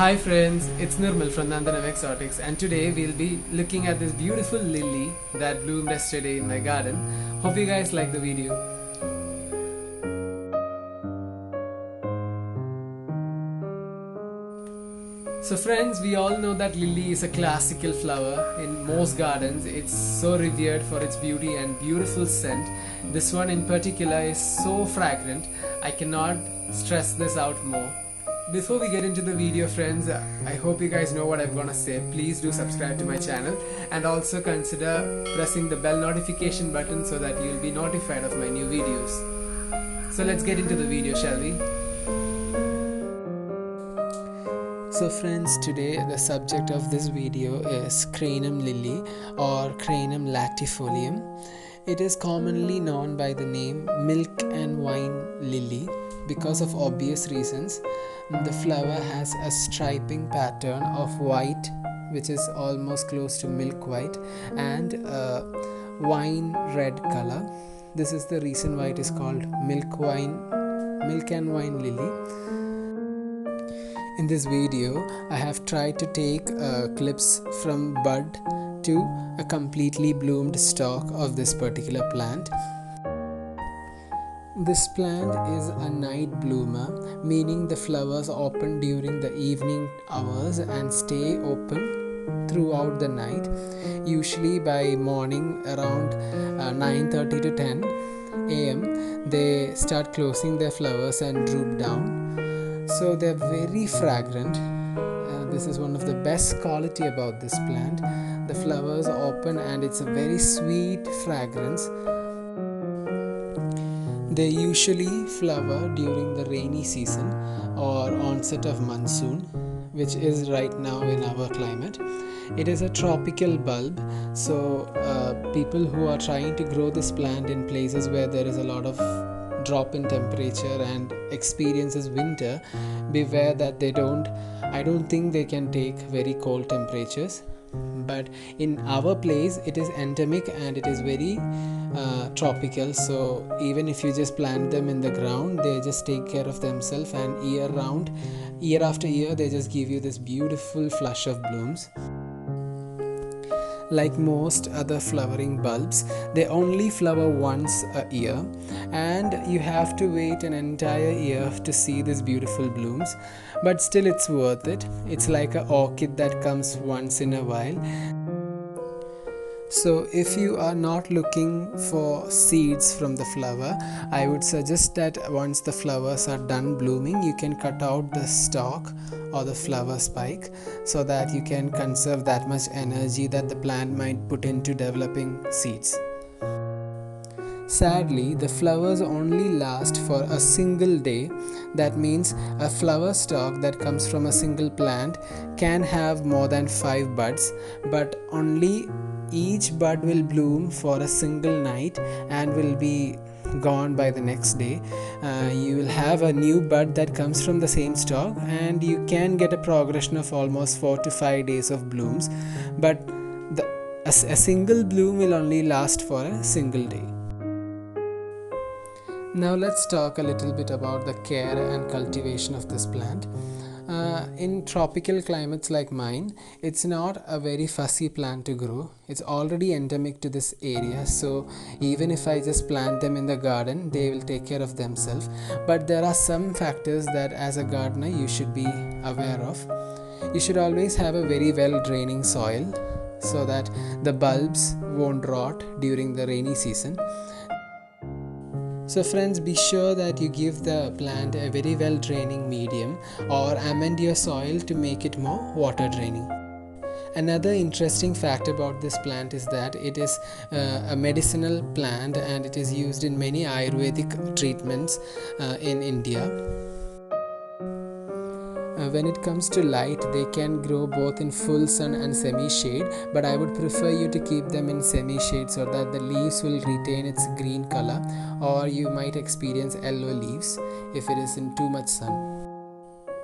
Hi friends, it's Nirmal from Nandanam Exotics, and today we'll be looking at this beautiful lily that bloomed yesterday in my garden. Hope you guys like the video. So friends, we all know that lily is a classical flower in most gardens. It's so revered for its beauty and beautiful scent. This one in particular is so fragrant. I cannot stress this out more. Before we get into the video friends, I hope you guys know what I'm gonna say. Please do subscribe to my channel and also consider pressing the bell notification button so that you'll be notified of my new videos. So let's get into the video, shall we? So friends, today the subject of this video is Crinum lily or Crinumlatifolium. It is commonly known by the name milk and wine lily because of obvious reasons. The flower has a striping pattern of white, which is almost close to milk white, and a wine red color. This is the reason why it is called milk and wine lily. In this video, I have tried to take clips from bud to a completely bloomed stalk of this particular plant. This plant is a night bloomer, meaning the flowers open during the evening hours and stay open throughout the night. Usually by morning around 9:30 to 10 a.m. they start closing their flowers and droop down. So they're very fragrant. This is one of the best quality about this plant. The flowers open and it's a very sweet fragrance. They usually flower during the rainy season or onset of monsoon, which is right now in our climate. It is a tropical bulb, so people who are trying to grow this plant in places where there is a lot of drop in temperature and experiences winter, beware that I don't think they can take very cold temperatures. But in our place it is endemic and it is very tropical, so even if you just plant them in the ground, they just take care of themselves, and year after year they just give you this beautiful flush of blooms. Like most other flowering bulbs, they only flower once a year, and you have to wait an entire year to see these beautiful blooms. But still it's worth it. It's like an orchid that comes once in a while. So if you are not looking for seeds from the flower, I would suggest that once the flowers are done blooming, you can cut out the stalk or the flower spike so that you can conserve that much energy that the plant might put into developing seeds. Sadly, the flowers only last for a single day. That means a flower stalk that comes from a single plant can have more than 5 buds, but only each bud will bloom for a single night and will be gone by the next day. You will have a new bud that comes from the same stalk, and you can get a progression of almost 4 to 5 days of blooms, but a single bloom will only last for a single day. Now let's talk a little bit about the care and cultivation of this plant. In tropical climates like mine, it's not a very fussy plant to grow. It's already endemic to this area, so even if I just plant them in the garden, they will take care of themselves. But there are some factors that as a gardener you should be aware of. You should always have a very well draining soil so that the bulbs won't rot during the rainy season. So friends, be sure that you give the plant a very well draining medium or amend your soil to make it more water draining. Another interesting fact about this plant is that it is a medicinal plant and it is used in many Ayurvedic treatments in India. When it comes to light, they can grow both in full sun and semi-shade, but I would prefer you to keep them in semi-shade so that the leaves will retain its green color, or you might experience yellow leaves if it is in too much sun.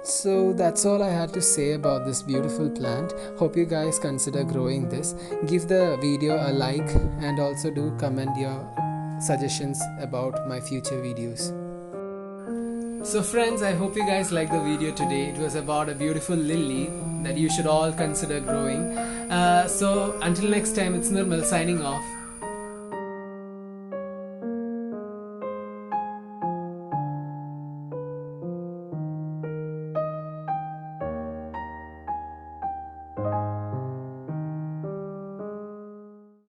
So that's all I had to say about this beautiful plant. Hope you guys consider growing this. Give the video a like and also do comment your suggestions about my future videos. So friends, I hope you guys liked the video today. It was about a beautiful lily that you should all consider growing. So until next time, it's Nirmal signing off.